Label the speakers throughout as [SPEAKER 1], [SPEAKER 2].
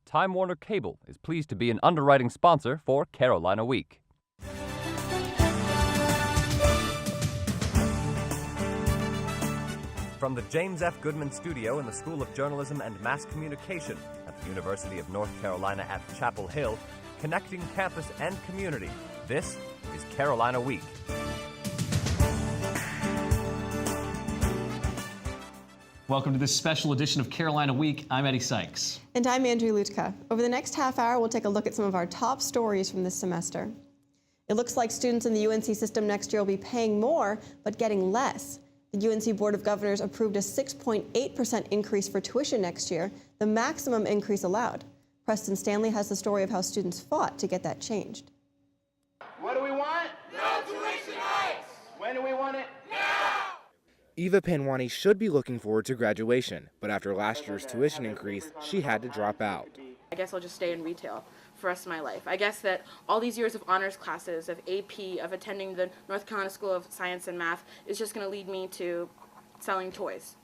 [SPEAKER 1] Time Warner Cable is pleased to be an underwriting sponsor for Carolina Week. From the James F. Goodman Studio in the School of Journalism and Mass Communication at the University of North Carolina at Chapel Hill, connecting campus and community, this is Carolina Week.
[SPEAKER 2] Welcome to this special edition of Carolina Week. I'm Eddie Sykes.
[SPEAKER 3] And I'm Andrew Lutka. Over the next half hour, we'll take a look at some of our top stories from this semester. It looks like students in the UNC system next year will be paying more, but getting less. The UNC Board of Governors approved a 6.8% increase for tuition next year, the maximum increase allowed. Preston Stanley has the story of how students fought to get that changed.
[SPEAKER 4] What do we want?
[SPEAKER 5] No tuition hikes!
[SPEAKER 4] When do we want it?
[SPEAKER 5] Now!
[SPEAKER 6] Eva Panwani should be looking forward to graduation, but after last year's tuition increase, she had to drop out.
[SPEAKER 7] I guess I'll just stay in retail for the rest of my life. I guess that all these years of honors classes, of AP, of attending the North Carolina School of Science and Math is just going to lead me to selling toys.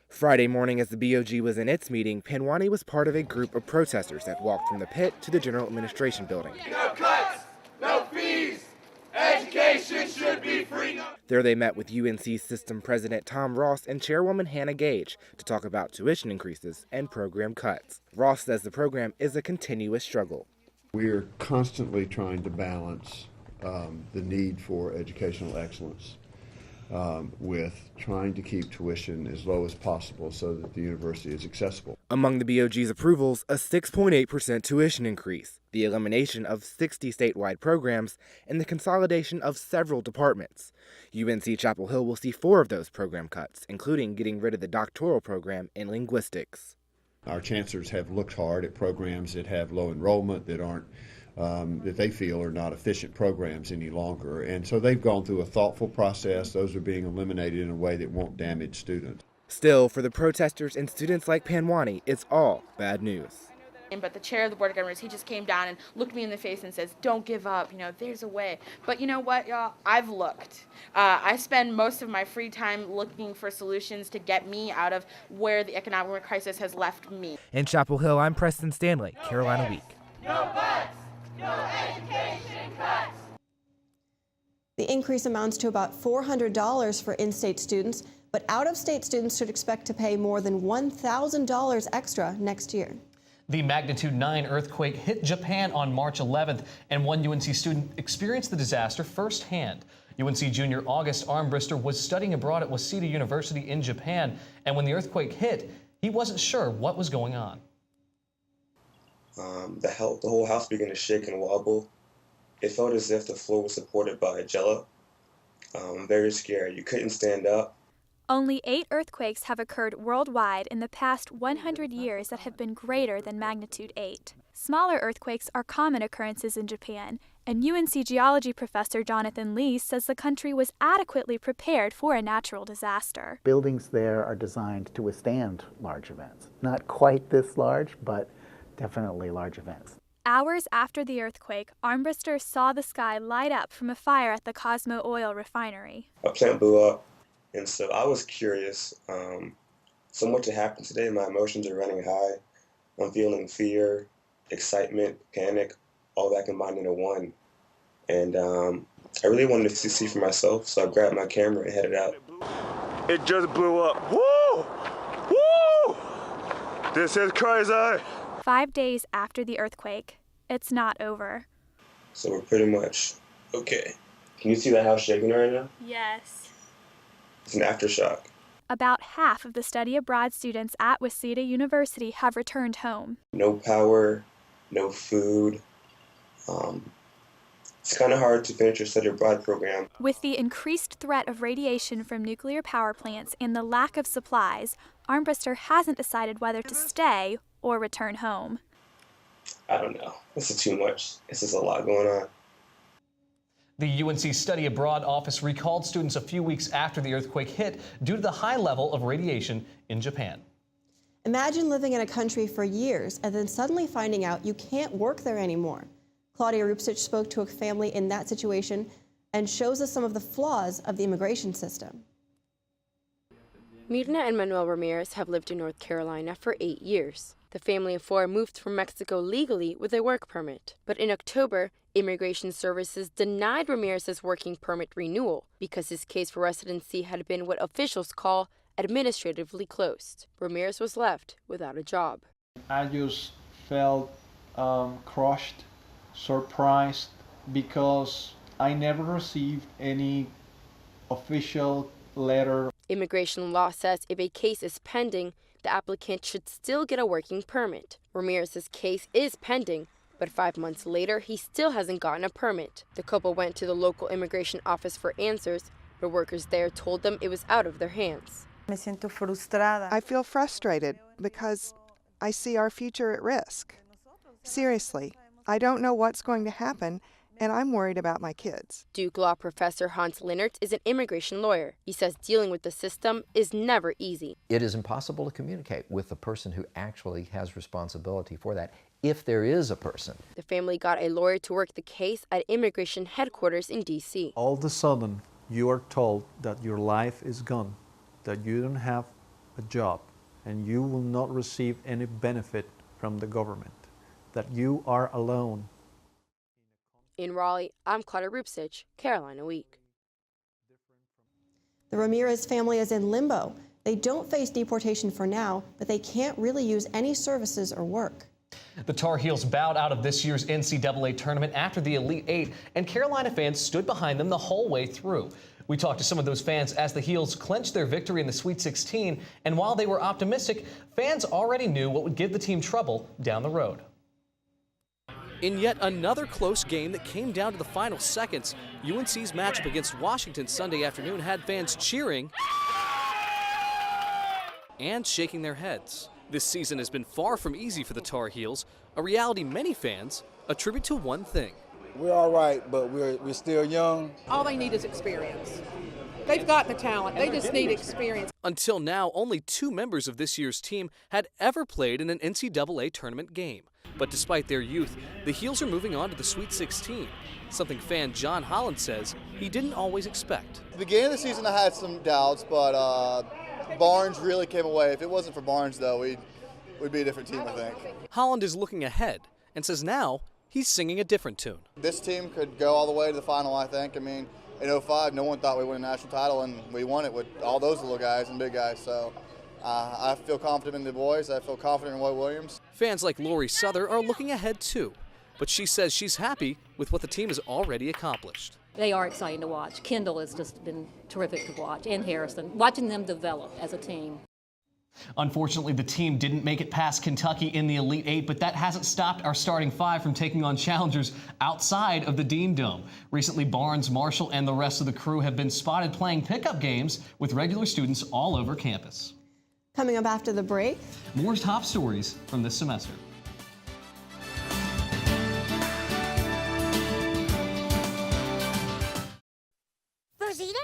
[SPEAKER 6] Friday morning as the BOG was in its meeting, Panwani was part of a group of protesters that walked from the pit to the General Administration building.
[SPEAKER 5] No cuts! No fees! Education should be free!
[SPEAKER 6] There they met with UNC System President Tom Ross and Chairwoman Hannah Gage to talk about tuition increases and program cuts. Ross says the program is a continuous struggle.
[SPEAKER 8] We are constantly trying to balance the need for educational excellence with trying to keep tuition as low as possible so that the university is accessible.
[SPEAKER 6] Among the BOG's approvals, a 6.8% tuition increase, the elimination of 60 statewide programs, and the consolidation of several departments. UNC Chapel Hill will see 4 of those program cuts, including getting rid of the doctoral program in linguistics.
[SPEAKER 8] Our chancellors have looked hard at programs that have low enrollment, that aren't that they feel are not efficient programs any longer. And so they've gone through a thoughtful process. Those are being eliminated in a way that won't damage students.
[SPEAKER 6] Still, for the protesters and students like Panwani, it's all bad news.
[SPEAKER 7] But the chair of the Board of Governors, he just came down and looked me in the face and says, don't give up, there's a way. But you know what, y'all? I've looked. I spend most of my free time looking for solutions to get me out of where the economic crisis has left me.
[SPEAKER 6] In Chapel Hill, I'm Preston Stanley, Carolina Week.
[SPEAKER 5] No cuts! No education cuts!
[SPEAKER 3] The increase amounts to about $400 for in-state students, but out-of-state students should expect to pay more than $1,000 extra next year.
[SPEAKER 2] The magnitude 9 earthquake hit Japan on March 11th, and one UNC student experienced the disaster firsthand. UNC junior August Armbruster was studying abroad at Waseda University in Japan, and when the earthquake hit, he wasn't sure what was going on.
[SPEAKER 9] The whole house began to shake and wobble. It felt as if the floor was supported by a jello. Very scary. You couldn't stand up.
[SPEAKER 10] Only 8 earthquakes have occurred worldwide in the past 100 years that have been greater than magnitude 8. Smaller earthquakes are common occurrences in Japan, and UNC geology professor Jonathan Lee says the country was adequately prepared for a natural disaster.
[SPEAKER 11] Buildings there are designed to withstand large events. Not quite this large, but definitely large events.
[SPEAKER 10] Hours after the earthquake, Armbruster saw the sky light up from a fire at the Cosmo Oil refinery.
[SPEAKER 9] A plant blew up, and so I was curious. So much had happened today. My emotions are running high. I'm feeling fear, excitement, panic, all that combined into one. And I really wanted to see for myself, so I grabbed my camera and headed out.
[SPEAKER 12] It just blew up. Woo! Woo! This is crazy!
[SPEAKER 10] 5 days after the earthquake, it's not over.
[SPEAKER 9] So we're pretty much okay. Can you see the house shaking right now?
[SPEAKER 10] Yes.
[SPEAKER 9] It's an aftershock.
[SPEAKER 10] About half of the study abroad students at Waseda University have returned home.
[SPEAKER 9] No power, no food. It's kind of hard to finish your study abroad program.
[SPEAKER 10] With the increased threat of radiation from nuclear power plants and the lack of supplies, Armbruster hasn't decided whether to stay or return home.
[SPEAKER 9] I don't know. This is too much. This is a lot going on.
[SPEAKER 2] The UNC Study Abroad office recalled students a few weeks after the earthquake hit due to the high level of radiation in Japan.
[SPEAKER 3] Imagine living in a country for years and then suddenly finding out you can't work there anymore. Claudia Rupsich spoke to a family in that situation and shows us some of the flaws of the immigration system.
[SPEAKER 13] Mirna and Manuel Ramirez have lived in North Carolina for 8 years. The family of four moved from Mexico legally with a work permit. But in October, Immigration Services denied Ramirez's working permit renewal because his case for residency had been what officials call administratively closed. Ramirez was left without a job.
[SPEAKER 14] I just felt crushed, surprised, because I never received any official letter.
[SPEAKER 13] Immigration law says if a case is pending, the applicant should still get a working permit. Ramirez's case is pending, but 5 months later, he still hasn't gotten a permit. The couple went to the local immigration office for answers, but workers there told them it was out of their hands.
[SPEAKER 15] I feel frustrated because I see our future at risk. Seriously, I don't know what's going to happen, and I'm worried about my kids.
[SPEAKER 13] Duke Law professor Hans Linnertz is an immigration lawyer. He says dealing with the system is never easy.
[SPEAKER 16] It is impossible to communicate with the person who actually has responsibility for that, if there is a person.
[SPEAKER 13] The family got a lawyer to work the case at immigration headquarters in D.C.
[SPEAKER 14] All of a sudden, you are told that your life is gone, that you don't have a job, and you will not receive any benefit from the government, that you are alone.
[SPEAKER 13] In Raleigh, I'm Claudia Rupsich, Carolina Week.
[SPEAKER 3] The Ramirez family is in limbo. They don't face deportation for now, but they can't really use any services or work.
[SPEAKER 2] The Tar Heels bowed out of this year's NCAA tournament after the Elite Eight, and Carolina fans stood behind them the whole way through. We talked to some of those fans as the Heels clinched their victory in the Sweet 16, and while they were optimistic, fans already knew what would give the team trouble down the road.
[SPEAKER 17] In yet another close game that came down to the final seconds, UNC's matchup against Washington Sunday afternoon had fans cheering and shaking their heads. This season has been far from easy for the Tar Heels, a reality many fans attribute to one thing.
[SPEAKER 18] We're all right, but we're still young.
[SPEAKER 19] All they need is experience. They've got the talent. They just need experience.
[SPEAKER 17] Until now, only 2 members of this year's team had ever played in an NCAA tournament game. But despite their youth, the Heels are moving on to the Sweet 16, something fan John Holland says he didn't always expect.
[SPEAKER 20] At the beginning of the season, I had some doubts, but Barnes really came away. If it wasn't for Barnes, though, we'd be a different team, I think.
[SPEAKER 17] Holland is looking ahead and says now he's singing a different tune.
[SPEAKER 20] This team could go all the way to the final, I think. I mean, in 2005, no one thought we'd win a national title, and we won it with all those little guys and big guys. So I feel confident in the boys. I feel confident in Roy Williams.
[SPEAKER 17] Fans like Lori Souther are looking ahead too, but she says she's happy with what the team has already accomplished.
[SPEAKER 21] They are exciting to watch. Kendall has just been terrific to watch, and Harrison. Watching them develop as a team.
[SPEAKER 2] Unfortunately, the team didn't make it past Kentucky in the Elite Eight, but that hasn't stopped our starting 5 from taking on challengers outside of the Dean Dome. Recently, Barnes, Marshall, and the rest of the crew have been spotted playing pickup games with regular students all over campus.
[SPEAKER 3] Coming up after the break,
[SPEAKER 2] more top stories from this semester.
[SPEAKER 22] Rosita,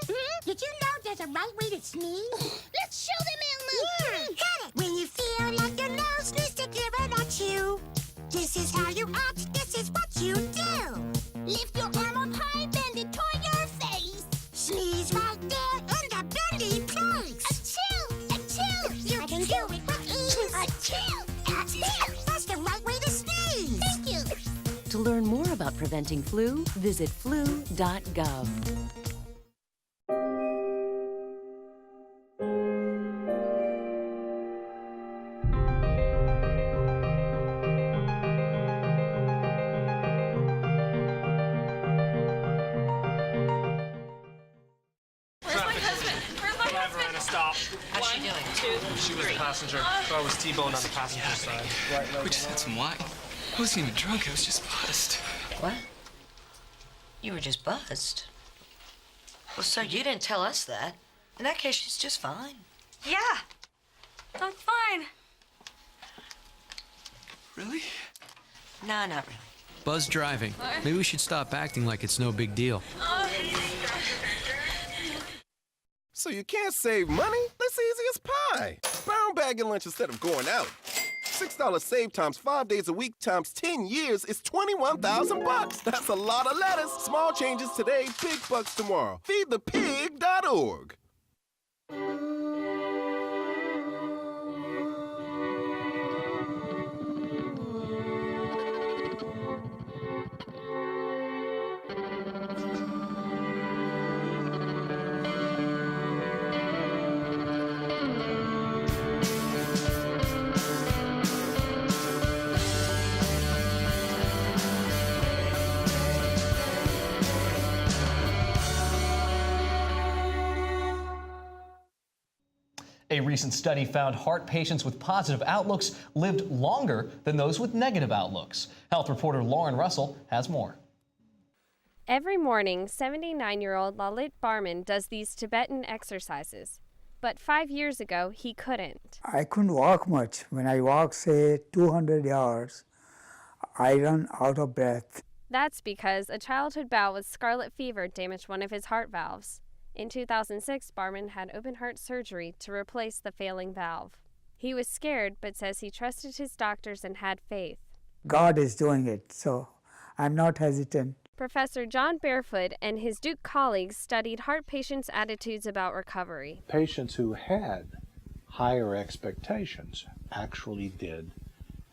[SPEAKER 22] did you know there's a right way to sneeze? Let's show them, Elmo! Yeah, got it! When you feel like your nose needs to give it at you, this is how you act, this is what you do. Lift your arm up high, bend it toward your face. Sneeze right there in the bendy place. Achoo! Achoo! You can do it with ease. Achoo! Achoo! That's the right way to sneeze. Thank you.
[SPEAKER 23] To learn more about preventing flu, visit flu.gov.
[SPEAKER 24] How's she doing? 2, she was a passenger. So I was T-boned on the passenger side.
[SPEAKER 25] We just had some wine. I wasn't even drunk, I was just buzzed.
[SPEAKER 23] What? You were just buzzed? Well, sir, you didn't tell us that. In that case, she's just fine.
[SPEAKER 26] Yeah, I'm fine.
[SPEAKER 25] Really?
[SPEAKER 23] No, not really.
[SPEAKER 25] Buzz driving. Maybe we should stop acting like it's no big deal.
[SPEAKER 27] So you can't save money? That's easy as pie. Brown bagging lunch instead of going out. $6 save times 5 days a week times 10 years is $21,000. That's a lot of lettuce. Small changes today, big bucks tomorrow. Feedthepig.org.
[SPEAKER 2] recent study found heart patients with positive outlooks lived longer than those with negative outlooks. Health reporter Lauren Russell has more.
[SPEAKER 1] Every morning, 79-year-old Lalit Barman does these Tibetan exercises. But 5 years ago, he couldn't.
[SPEAKER 4] I couldn't walk much. When I walk, say, 200 yards, I run out of breath.
[SPEAKER 1] That's because a childhood bout with scarlet fever damaged one of his heart valves. In 2006, Barman had open heart surgery to replace the failing valve. He was scared, but says he trusted his doctors and had faith.
[SPEAKER 4] God is doing it, so I'm not hesitant.
[SPEAKER 1] Professor John Barefoot and his Duke colleagues studied heart patients' attitudes about recovery.
[SPEAKER 5] Patients who had higher expectations actually did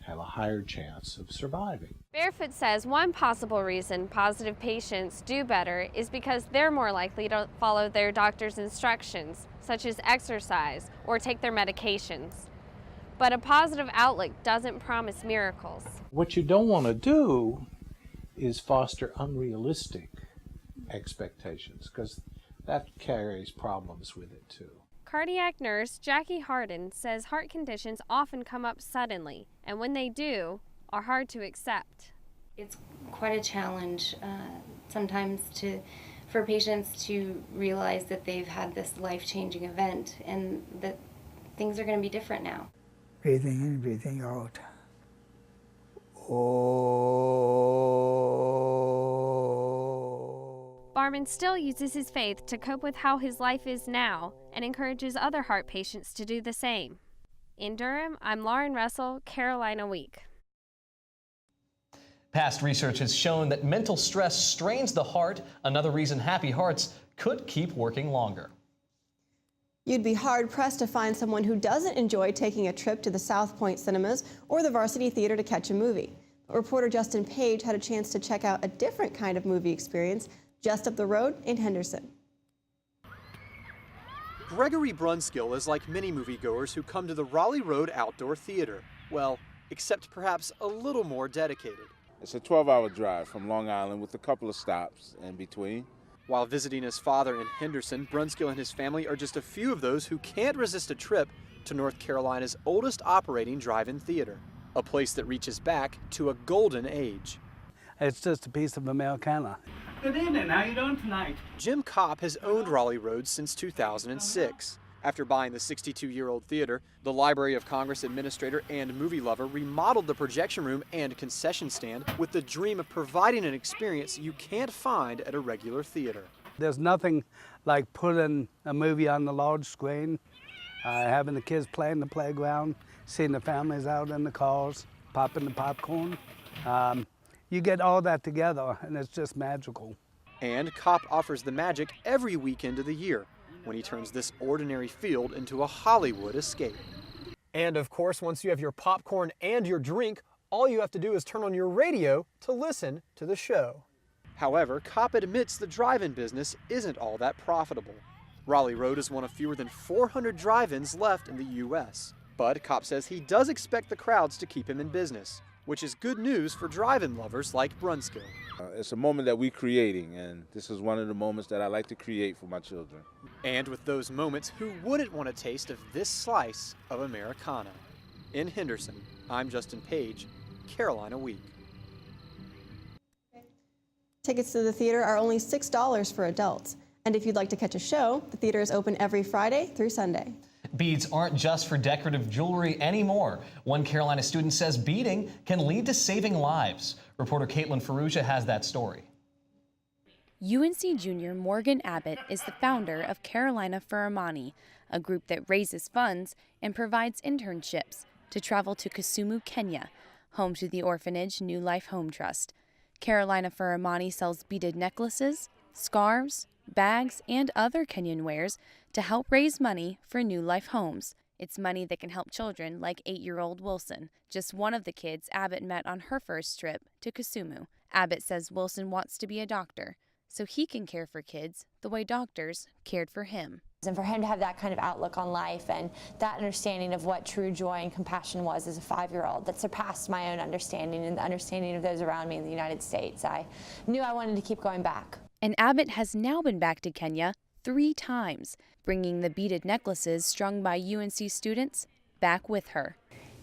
[SPEAKER 5] have a higher chance of surviving.
[SPEAKER 1] Barefoot says one possible reason positive patients do better is because they're more likely to follow their doctor's instructions, such as exercise or take their medications. But a positive outlook doesn't promise miracles.
[SPEAKER 5] What you don't want to do is foster unrealistic expectations, because that carries problems with it too.
[SPEAKER 1] Cardiac nurse Jackie Harden says heart conditions often come up suddenly, and when they do, are hard to accept.
[SPEAKER 6] It's quite a challenge sometimes for patients to realize that they've had this life-changing event and that things are going to be different now.
[SPEAKER 4] Breathing in, breathing out.
[SPEAKER 1] Barman still uses his faith to cope with how his life is now and encourages other heart patients to do the same. In Durham, I'm Lauren Russell, Carolina Week.
[SPEAKER 2] Past research has shown that mental stress strains the heart, another reason Happy Hearts could keep working longer.
[SPEAKER 3] You'd be hard-pressed to find someone who doesn't enjoy taking a trip to the South Point Cinemas or the Varsity Theater to catch a movie. But reporter Justin Page had a chance to check out a different kind of movie experience just up the road in Henderson.
[SPEAKER 7] Gregory Brunskill is like many moviegoers who come to the Raleigh Road Outdoor Theater. Well, except perhaps a little more dedicated.
[SPEAKER 8] It's a 12-hour drive from Long Island with a couple of stops in between.
[SPEAKER 7] While visiting his father in Henderson, Brunskill and his family are just a few of those who can't resist a trip to North Carolina's oldest operating drive-in theater, a place that reaches back to a golden age.
[SPEAKER 11] It's just a piece of Americana.
[SPEAKER 7] Good evening, how you doing tonight? Jim Kopp has owned Raleigh Road since 2006. After buying the 62-year-old theater, the Library of Congress administrator and movie lover remodeled the projection room and concession stand with the dream of providing an experience you can't find at a regular theater.
[SPEAKER 11] There's nothing like putting a movie on the large screen, having the kids play in the playground, seeing the families out in the cars, popping the popcorn. You get all that together, and it's just magical.
[SPEAKER 7] And Kopp offers the magic every weekend of the year, when he turns this ordinary field into a Hollywood escape. And of course, once you have your popcorn and your drink, all you have to do is turn on your radio to listen to the show. However, Kopp admits the drive-in business isn't all that profitable. Raleigh Road is one of fewer than 400 drive-ins left in the U.S. But Kopp says he does expect the crowds to keep him in business, which is good news for drive-in lovers like Brunskill.
[SPEAKER 8] It's a moment that we're creating, and this is one of the moments that I like to create for my children.
[SPEAKER 7] And with those moments, who wouldn't want a taste of this slice of Americana? In Henderson, I'm Justin Page, Carolina Week.
[SPEAKER 3] Tickets to the theater are only $6 for adults. And if you'd like to catch a show, the theater is open every Friday through Sunday.
[SPEAKER 2] Beads aren't just for decorative jewelry anymore. One Carolina student says beading can lead to saving lives. Reporter Caitlin Ferrugia has that story.
[SPEAKER 28] UNC junior Morgan Abbott is the founder of Carolina for Amani, a group that raises funds and provides internships to travel to Kisumu, Kenya, home to the orphanage New Life Home Trust. Carolina for Amani sells beaded necklaces, scarves, bags, and other Kenyan wares to help raise money for New Life Homes. It's money that can help children like 8-year-old Wilson, just one of the kids Abbott met on her first trip to Kisumu. Abbott says Wilson wants to be a doctor, so he can care for kids the way doctors cared for him.
[SPEAKER 29] And for him to have that kind of outlook on life and that understanding of what true joy and compassion was as a 5-year-old, that surpassed my own understanding and the understanding of those around me in the United States. I knew I wanted to keep going back.
[SPEAKER 28] And Abbott has now been back to Kenya 3 times, bringing the beaded necklaces strung by UNC students back with her.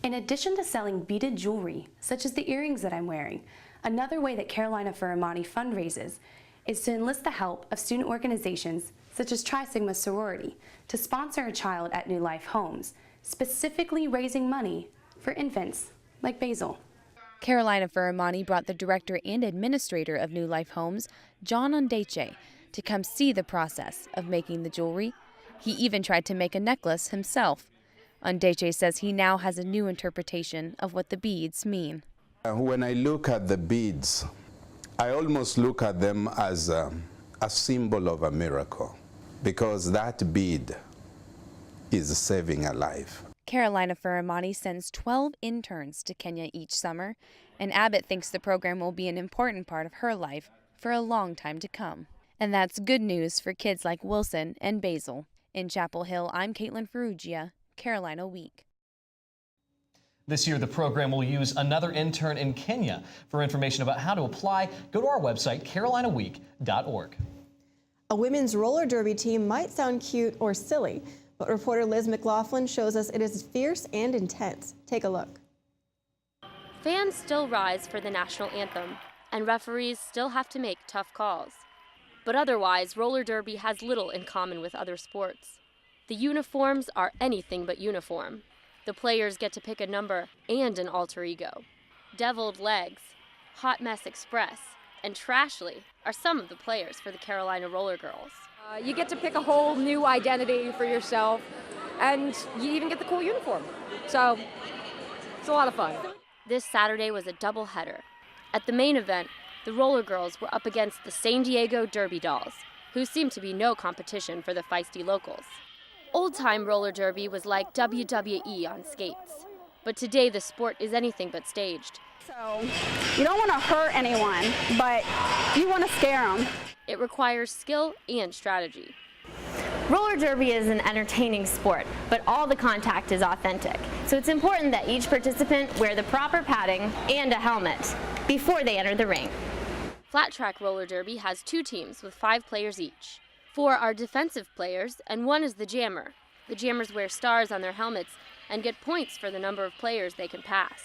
[SPEAKER 9] In addition to selling beaded jewelry, such as the earrings that I'm wearing, another way that Carolina for Imani fundraises is to enlist the help of student organizations such as Tri Sigma Sorority to sponsor a child at New Life Homes, specifically raising money for infants like Basil.
[SPEAKER 28] Carolina for Imani brought the director and administrator of New Life Homes, John Ondeche, to come see the process of making the jewelry. He even tried to make a necklace himself. Ondeche says he now has a new interpretation of what the beads mean.
[SPEAKER 10] When I look at the beads, I almost look at them as a symbol of a miracle, because that bead is saving a life.
[SPEAKER 28] Carolina for Imani sends 12 interns to Kenya each summer, and Abbott thinks the program will be an important part of her life for a long time to come. And that's good news for kids like Wilson and Basil. In Chapel Hill, I'm Caitlin Ferrugia, Carolina Week.
[SPEAKER 2] This year, the program will use another intern in Kenya. For information about how to apply, go to our website, carolinaweek.org.
[SPEAKER 3] A women's roller derby team might sound cute or silly, but reporter Liz McLaughlin shows us it is fierce and intense. Take a look.
[SPEAKER 12] Fans still rise for the national anthem, and referees still have to make tough calls. But otherwise, roller derby has little in common with other sports. The uniforms are anything but uniform. The players get to pick a number and an alter ego. Deviled Legs, Hot Mess Express, and Trashly are some of the players for the Carolina Roller Girls.
[SPEAKER 13] You get to pick a whole new identity for yourself, and you even get the cool uniform. So it's a lot of fun.
[SPEAKER 12] This Saturday was a doubleheader. At the main event, the Roller Girls were up against the San Diego Derby Dolls, who seemed to be no competition for the feisty locals. Old-time roller derby was like WWE on skates, but today the sport is anything but staged.
[SPEAKER 13] So you don't want to hurt anyone, but you want to scare them.
[SPEAKER 12] It requires skill and strategy.
[SPEAKER 14] Roller derby is an entertaining sport, but all the contact is authentic. So it's important that each participant wear the proper padding and a helmet before they enter the ring.
[SPEAKER 12] Flat track roller derby has 2 teams with 5 players each. 4 are defensive players, and 1 is the jammer. The jammers wear stars on their helmets and get points for the number of players they can pass.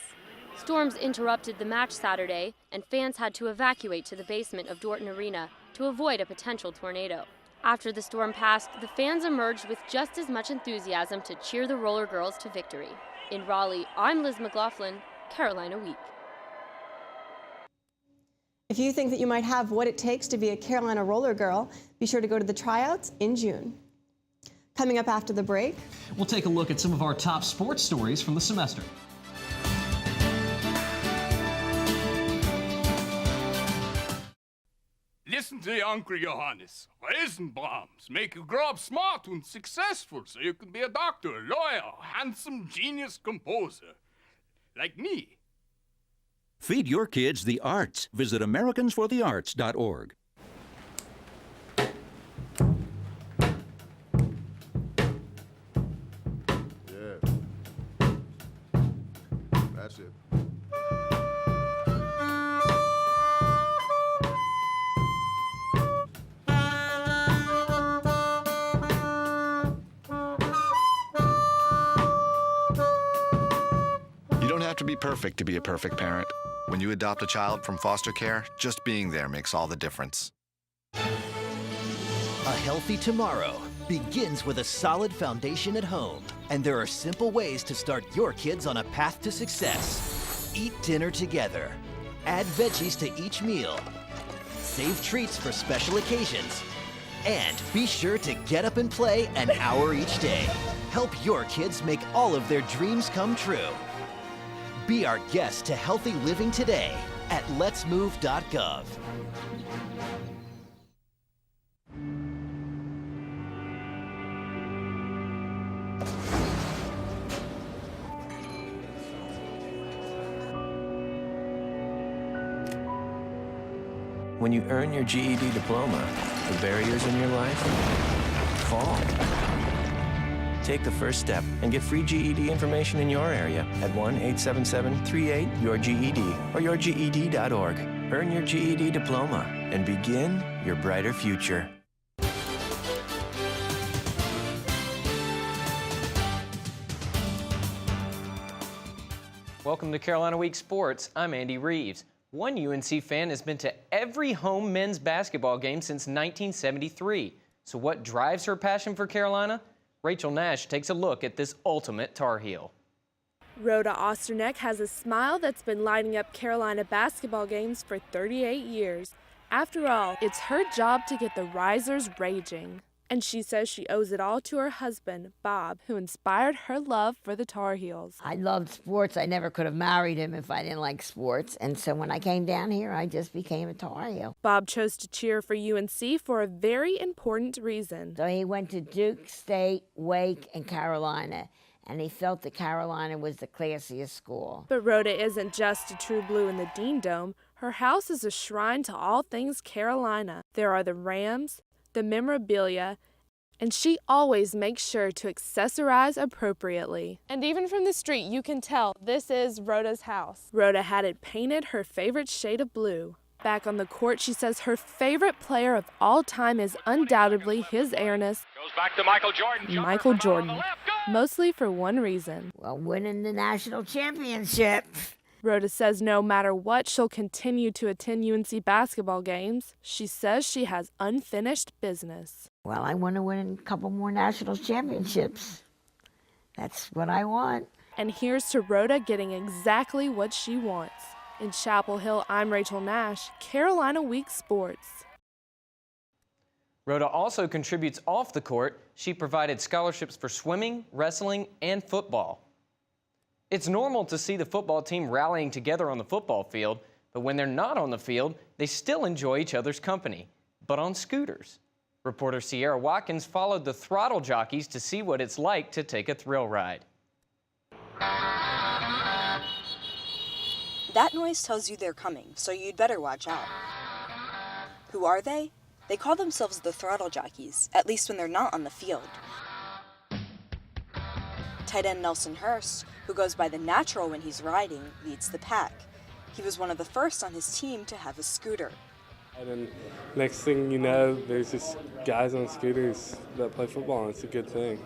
[SPEAKER 12] Storms interrupted the match Saturday, and fans had to evacuate to the basement of Dorton Arena to avoid a potential tornado. After the storm passed, the fans emerged with just as much enthusiasm to cheer the Roller Girls to victory. In Raleigh, I'm Liz McLaughlin, Carolina Week.
[SPEAKER 3] If you think that you might have what it takes to be a Carolina Roller Girl, be sure to go to the tryouts in June. Coming up after the break,
[SPEAKER 2] we'll take a look at some of our top sports stories from the semester.
[SPEAKER 15] Listen to Uncle Johannes. Eisenbrahms make you grow up smart and successful so you can be a doctor, lawyer, handsome, genius composer. Like me.
[SPEAKER 16] Feed your kids the arts. Visit AmericansForTheArts.org.
[SPEAKER 27] Yeah. That's it.
[SPEAKER 18] You don't have to be perfect to be a perfect parent. When you adopt a child from foster care, just being there makes all the difference.
[SPEAKER 19] A healthy tomorrow begins with a solid foundation at home. And there are simple ways to start your kids on a path to success. Eat dinner together. Add veggies to each meal. Save treats for special occasions. And be sure to get up and play an hour each day. Help your kids make all of their dreams come true. Be our guest to healthy living today at letsmove.gov.
[SPEAKER 30] When you earn your GED diploma, the barriers in your life fall. Take the first step and get free GED information in your area at 1-877-38-YOUR-GED or yourged.org. Earn your GED diploma and begin your brighter future.
[SPEAKER 5] Welcome to Carolina Week Sports. I'm Andy Reeves. One UNC fan has been to every home men's basketball game since 1973. So what drives her passion for Carolina? Rachel Nash takes a look at this ultimate Tar Heel.
[SPEAKER 6] Rhoda Osterneck has a smile that's been lighting up Carolina basketball games for 38 years. After all, it's her job to get the risers raging. And she says she owes it all to her husband, Bob, who inspired her love for the Tar Heels.
[SPEAKER 17] I loved sports. I never could have married him if I didn't like sports. And so when I came down here, I just became a Tar Heel.
[SPEAKER 6] Bob chose to cheer for UNC for a very important reason.
[SPEAKER 17] So he went to Duke, State, Wake, and Carolina. And he felt that Carolina was the classiest school.
[SPEAKER 6] But Rhoda isn't just a true blue in the Dean Dome. Her house is a shrine to all things Carolina. There are the Rams, the memorabilia, and she always makes sure to accessorize appropriately. And even from the street, you can tell this is Rhoda's house. Rhoda had it painted her favorite shade of blue. Back on the court, she says her favorite player of all time is undoubtedly His Airness,
[SPEAKER 20] Goes back to Michael Jordan.
[SPEAKER 6] Michael Jordan, mostly for one reason.
[SPEAKER 17] Well, winning the national championship.
[SPEAKER 6] Rhoda says no matter what, she'll continue to attend UNC basketball games. She says she has unfinished business.
[SPEAKER 17] Well, I want to win a couple more national championships. That's what I want.
[SPEAKER 6] And here's to Rhoda getting exactly what she wants. In Chapel Hill, I'm Rachel Nash, Carolina Week Sports.
[SPEAKER 5] Rhoda also contributes off the court. She provided scholarships for swimming, wrestling, and football. It's normal to see the football team rallying together on the football field, but when they're not on the field, they still enjoy each other's company, but on scooters. Reporter Sierra Watkins followed the throttle jockeys to see what it's like to take a thrill ride.
[SPEAKER 21] That noise tells you they're coming, so you'd better watch out. Who are they? They call themselves the throttle jockeys, at least when they're not on the field. Tight end Nelson Hurst, who goes by the Natural when he's riding, leads the pack. He was one of the first on his team to have a scooter.
[SPEAKER 22] And then next thing you know, there's just guys on scooters that play football, and it's a good thing.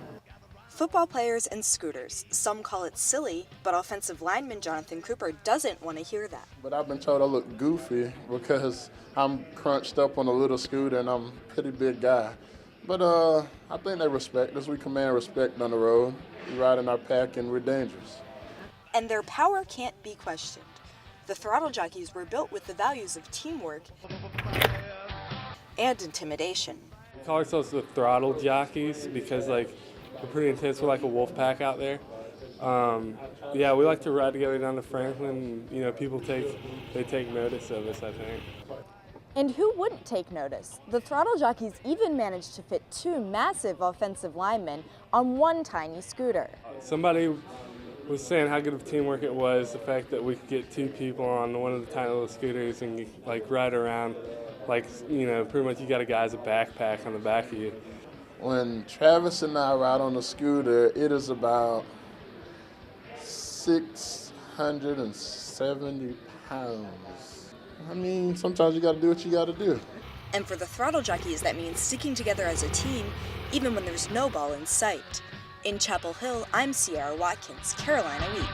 [SPEAKER 21] Football players and scooters. Some call it silly, but offensive lineman Jonathan Cooper doesn't want to hear that.
[SPEAKER 23] But I've been told I look goofy because I'm crunched up on a little scooter and I'm a pretty big guy. But I think they respect us. We command respect on the road. We ride in our pack and we're dangerous.
[SPEAKER 21] And their power can't be questioned. The throttle jockeys were built with the values of teamwork and intimidation.
[SPEAKER 22] We call ourselves the throttle jockeys because we're pretty intense. We're like a wolf pack out there. Yeah, we like to ride together down to Franklin. You know, people take notice of us, I think.
[SPEAKER 21] And who wouldn't take notice? The throttle jockeys even managed to fit two massive offensive linemen on one tiny scooter.
[SPEAKER 22] Somebody was saying how good of teamwork it was, the fact that we could get two people on one of the tiny little scooters and ride around. Pretty much you got a guy as a backpack on the back of you.
[SPEAKER 23] When Travis and I ride on the scooter, it is about 670 pounds. I mean, sometimes you got to do what you got to do.
[SPEAKER 21] And for the throttle jockeys, that means sticking together as a team, even when there's no ball in sight. In Chapel Hill, I'm Sierra Watkins, Carolina Week.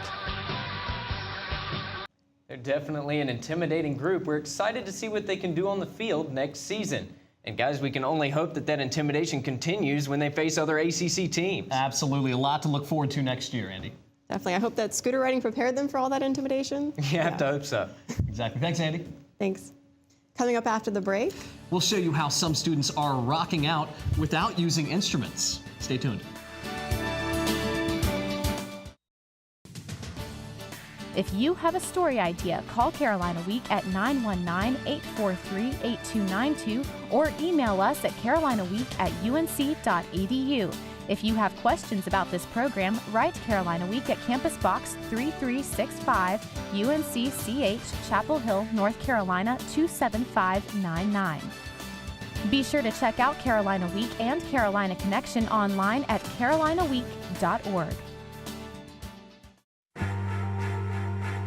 [SPEAKER 5] They're definitely an intimidating group. We're excited to see what they can do on the field next season. And guys, we can only hope that intimidation continues when they face other ACC teams.
[SPEAKER 2] Absolutely. A lot to look forward to next year, Andy.
[SPEAKER 3] Definitely. I hope that scooter riding prepared them for all that intimidation.
[SPEAKER 5] You have to hope so.
[SPEAKER 2] Exactly. Thanks, Andy.
[SPEAKER 3] Thanks. Coming up after the break,
[SPEAKER 2] we'll show you how some students are rocking out without using instruments. Stay tuned.
[SPEAKER 24] If you have a story idea, call Carolina Week at 919-843-8292 or email us at carolinaweek@unc.edu. If you have questions about this program, write Carolina Week at Campus Box 3365, UNC-CH, Chapel Hill, North Carolina 27599. Be sure to check out Carolina Week and Carolina Connection online at carolinaweek.org.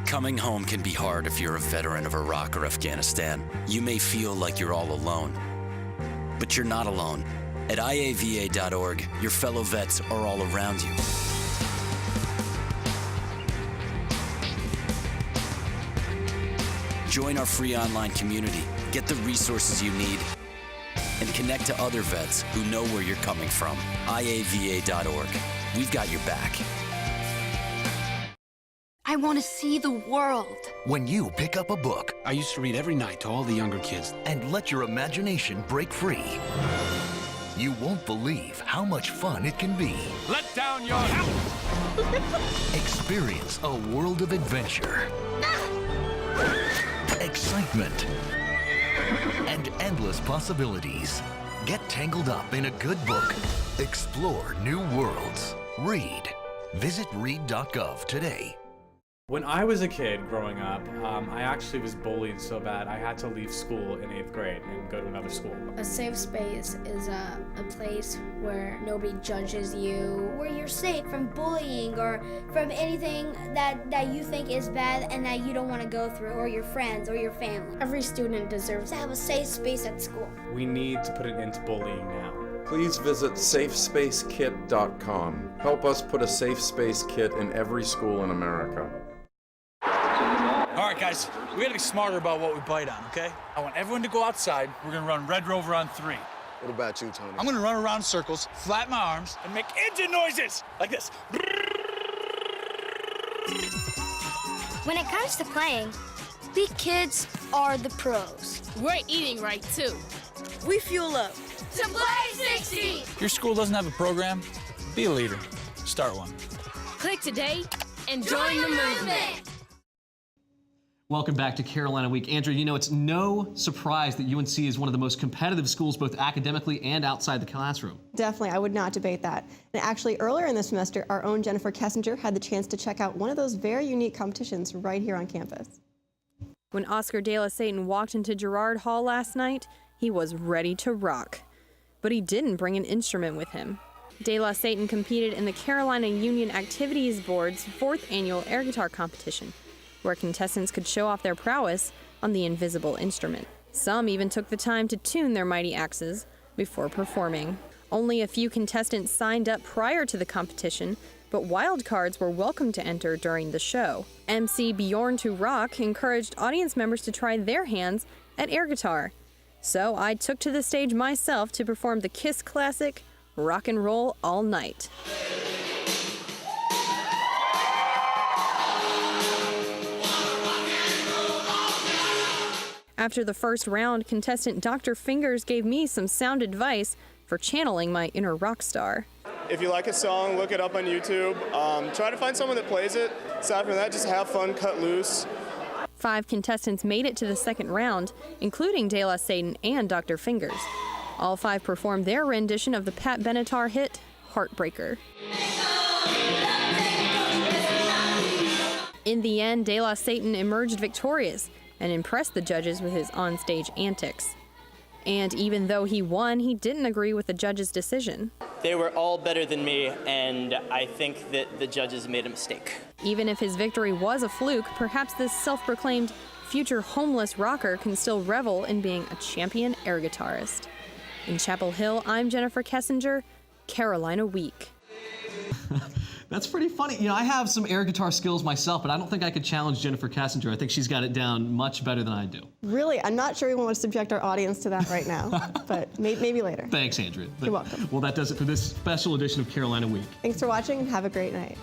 [SPEAKER 25] Coming home can be hard if you're a veteran of Iraq or Afghanistan. You may feel like you're all alone, but you're not alone. At IAVA.org, your fellow vets are all around you. Join our free online community, get the resources you need, and connect to other vets who know where you're coming from. IAVA.org. We've got your back.
[SPEAKER 1] I want to see the world.
[SPEAKER 19] When you pick up a book,
[SPEAKER 4] I used to read every night to all the younger kids,
[SPEAKER 19] and let your imagination break free, you won't believe how much fun it can be.
[SPEAKER 15] Let down your house!
[SPEAKER 19] Experience a world of adventure, excitement, and endless possibilities. Get tangled up in a good book. Explore new worlds. Read. Visit read.gov today.
[SPEAKER 7] When I was a kid growing up, I actually was bullied so bad I had to leave school in 8th grade and go to another school.
[SPEAKER 8] A safe space is a place where nobody judges you, where you're safe from bullying or from anything that you think is bad and that you don't want to go through, or your friends or your family. Every student deserves to have a safe space at school.
[SPEAKER 7] We need to put an end to bullying now.
[SPEAKER 9] Please visit safespacekit.com. Help us put a safe space kit in every school in America.
[SPEAKER 10] All right, guys, we gotta be smarter about what we bite on, okay? I want everyone to go outside. We're gonna run Red Rover on 3.
[SPEAKER 9] What about you, Tony?
[SPEAKER 10] I'm gonna run around in circles, flap my arms, and make engine noises like this.
[SPEAKER 8] When it comes to playing, we kids are the pros.
[SPEAKER 6] We're eating right, too.
[SPEAKER 21] We fuel up
[SPEAKER 8] To play 60!
[SPEAKER 10] If your school doesn't have a program, be a leader. Start one.
[SPEAKER 6] Click today and join the movement.
[SPEAKER 2] Welcome back to Carolina Week. Andrew, you know, it's no surprise that UNC is one of the most competitive schools both academically and outside the classroom.
[SPEAKER 3] Definitely, I would not debate that. And actually, earlier in the semester, our own Jennifer Kessinger had the chance to check out one of those very unique competitions right here on campus.
[SPEAKER 11] When Oscar De La Satan walked into Girard Hall last night, he was ready to rock. But he didn't bring an instrument with him. De La Satan competed in the Carolina Union Activities Board's 4th annual air guitar competition, where contestants could show off their prowess on the invisible instrument. Some even took the time to tune their mighty axes before performing. Only a few contestants signed up prior to the competition, but wildcards were welcome to enter during the show. MC Bjorn to Rock encouraged audience members to try their hands at air guitar. So I took to the stage myself to perform the Kiss classic, Rock and Roll All Night. After the first round, contestant Dr. Fingers gave me some sound advice for channeling my inner rock star.
[SPEAKER 20] If you like a song, look it up on YouTube. Try to find someone that plays it. Aside from that, just have fun, cut loose.
[SPEAKER 11] 5 contestants made it to the second round, including De La Satan and Dr. Fingers. All 5 performed their rendition of the Pat Benatar hit, Heartbreaker. In the end, De La Satan emerged victorious and impressed the judges with his onstage antics. And even though he won, he didn't agree with the judges' decision.
[SPEAKER 26] They were all better than me, and I think that the judges made a mistake.
[SPEAKER 11] Even if his victory was a fluke, perhaps this self-proclaimed future homeless rocker can still revel in being a champion air guitarist. In Chapel Hill, I'm Jennifer Kessinger, Carolina Week.
[SPEAKER 2] That's pretty funny. You know, I have some air guitar skills myself, but I don't think I could challenge Jennifer Kessinger. I think she's got it down much better than I do.
[SPEAKER 3] Really, I'm not sure we want to subject our audience to that right now, but maybe later.
[SPEAKER 2] Thanks, Andrew.
[SPEAKER 3] You're welcome.
[SPEAKER 2] Well, that does it for this special edition of Carolina Week.
[SPEAKER 3] Thanks for watching and have a great night.